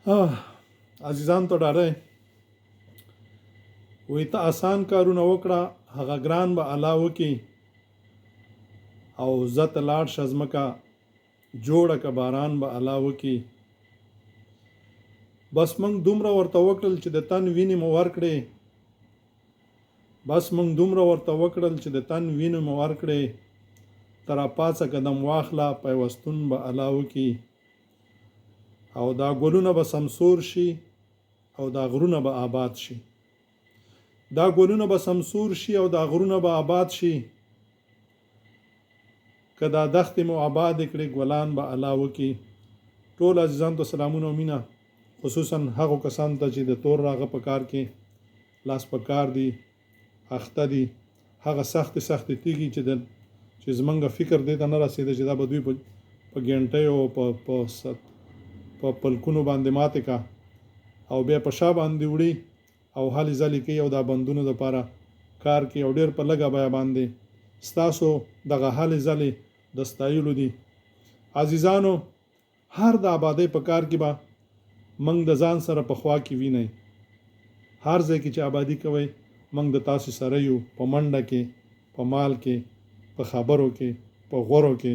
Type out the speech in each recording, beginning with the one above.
عزیزان ته ډاډه وي ته آسان کارونه وکړه هغه ګران به الله وکړي او زه ته لاړ شه ځمکه جوړه که باران به الله وکړي بس موږ دومره ورته وکړل چې د تن وینې مو ورکړې چې د تن وینې مو ورکړې ته راپاڅه قدم واخله پیوستون به الله وکړي او دا ګلونه به سمسور شي او دا غرونه به آباد شي که دا دښتې مو آباد کړي ګلان به الله وکړي ټول عزیزان ته سلامونه او مینه خصوصا هغو کسانو ته چې د تور راغه په کار کې لاس په کار دي اخته دي هغه سختې تیږي چې زمونږ فکر دې ته نه رسېده چې دا به دوی په ګنټیو په پلکونو باندې ماتې کا او بیا په شا باندې وړي او حالې ځلې کوي او دا بندونو دپاره کار کوي او ډېر په لږه بیه باندې ستاسو دغه حالې ځلې د ستایلو دي عزیزانو هر د آبادۍ په کار کې به موږ د ځان سره په خوا کې وینئ هر ځای کې چې آبادي کوئ موږ د تاسو سره یو په منډه کې په مال کې په خبرو کې په غورو کې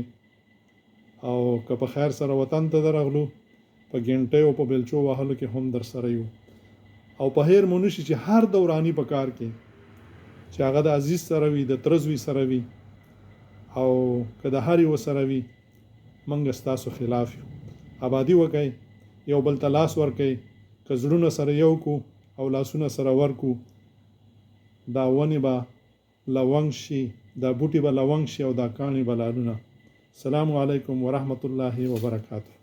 او که په خیر سره وطن ته درغلو په ګنټیو په بلچو وهلو کې هم در سره یو او په هیر مونشي چې هر دورانی په کار کې چې هغه د عزیز سره وي د ترزوي سره وي او که د هر یو سره وي موږ ستاسو خلاف یو آبادي وکئ یو بل ته لاس ورکئ که زړونه سره یو کو او لاسونه سره ورکو دا ونې به لونګ شي دا بوټي به لونګ شي او دا کاڼي به لالونه السلام علیکم ورحمت الله وبرکاته